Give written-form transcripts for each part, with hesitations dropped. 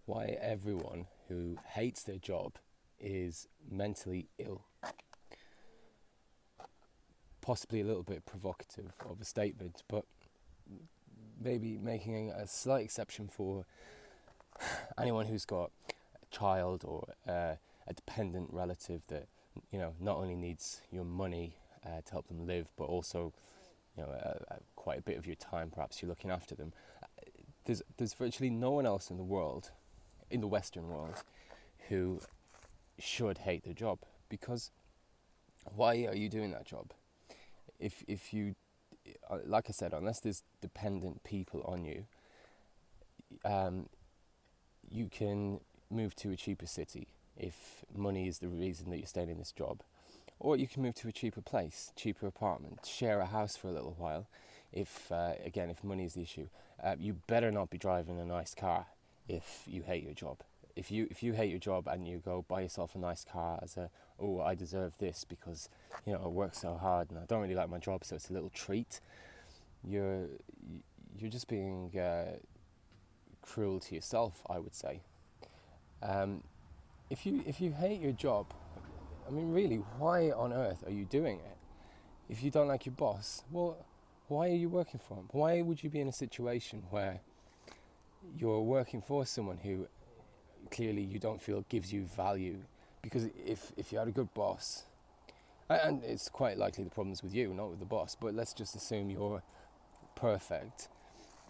why everyone who hates their job is mentally ill. Possibly a little bit provocative of a statement, but maybe making a slight exception for anyone who's got a child or a dependent relative that not only needs your money to help them live, but also quite a bit of your time. Perhaps you're looking after them. There's virtually no one else in the world, in the Western world, who should hate their job, because why are you doing that job? If you, like I said, unless there's dependent people on you, you can move to a cheaper city if money is the reason that you're staying in this job. Or you can move to a cheaper place, cheaper apartment, share a house for a little while. If money is the issue, you better not be driving a nice car if you hate your job. If you hate your job and you go buy yourself a nice car as I deserve this because I work so hard and I don't really like my job, so it's a little treat. You're just being cruel to yourself, I would say. If you hate your job, I mean, really, why on earth are you doing it? If you don't like your boss, well, why are you working for him? Why would you be in a situation where you're working for someone who clearly you don't feel gives you value? Because if you had a good boss, and it's quite likely the problem's with you, not with the boss, but let's just assume you're perfect.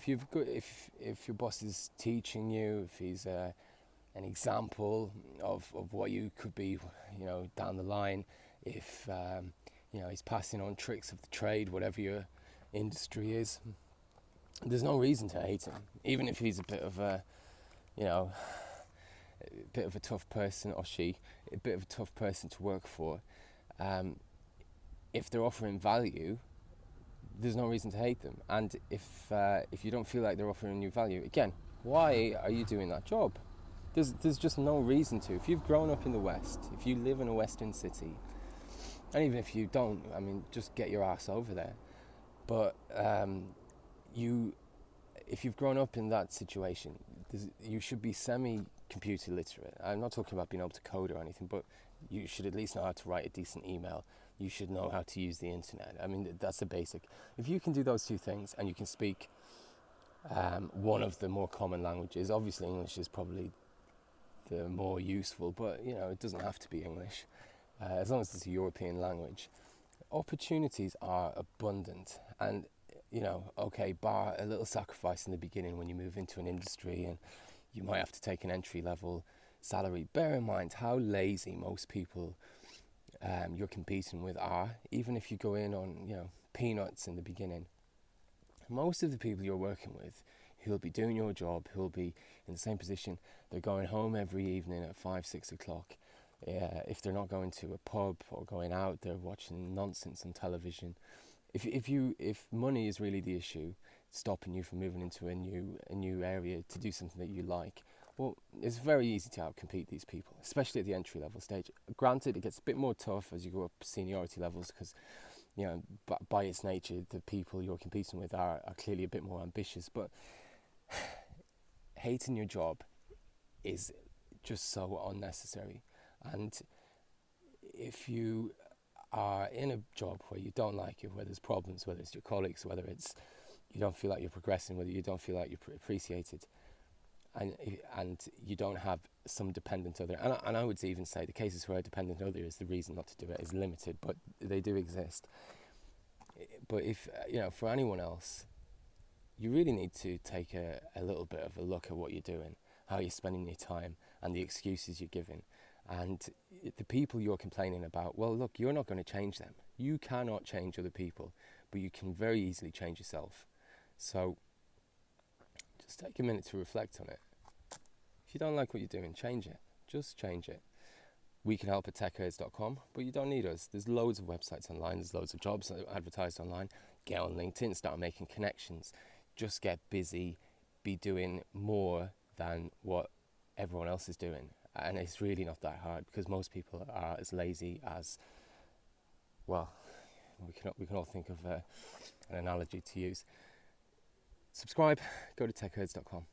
If your boss is teaching you, if he's an example of what you could be, down the line, if he's passing on tricks of the trade, whatever your industry is, there's no reason to hate him, even if he's a bit of a tough person, or she, a bit of a tough person to work for. If they're offering value, there's no reason to hate them. And if you don't feel like they're offering you value, again, why are you doing that job? There's just no reason to. If you've grown up in the West, if you live in a Western city, and even if you don't, I mean, just get your ass over there. But if you've grown up in that situation, you should be semi-computer literate. I'm not talking about being able to code or anything, but you should at least know how to write a decent email. You should know how to use the internet. I mean, that's the basic. If you can do those two things and you can speak one of the more common languages, obviously English is probably the more useful, but it doesn't have to be English. As long as it's a European language, opportunities are abundant. And bar a little sacrifice in the beginning when you move into an industry and you might have to take an entry-level salary. Bear in mind how lazy most people you're competing with are. Even if you go in on peanuts in the beginning, most of the people you're working with who'll be doing your job, who'll be in the same position, they're going home every evening at 5-6 o'clock. If they're not going to a pub or going out, they're watching nonsense on television. If money is really the issue, stopping you from moving into a new area to do something that you like, well, it's very easy to outcompete these people, especially at the entry level stage. Granted, it gets a bit more tough as you go up seniority levels because, by its nature, the people you're competing with are clearly a bit more ambitious. But hating your job is just so unnecessary. And if you are in a job where you don't like it, where there's problems, whether it's your colleagues, whether it's you don't feel like you're progressing, whether you don't feel like you're appreciated, and you don't have some dependent other, and I would even say the cases where a dependent other is the reason not to do it is limited, but they do exist. But if for anyone else, you really need to take a little bit of a look at what you're doing, how you're spending your time, and the excuses you're giving. And the people you're complaining about, well, look, you're not going to change them. You cannot change other people, but you can very easily change yourself. So just take a minute to reflect on it. If you don't like what you're doing, change it. Just change it. We can help at techherds.com, but you don't need us. There's loads of websites online. There's loads of jobs advertised online. Get on LinkedIn, start making connections. Just get busy. Be doing more than what everyone else is doing. And it's really not that hard because most people are as lazy as, well, we can all think of an analogy to use. Subscribe, go to techherds.com.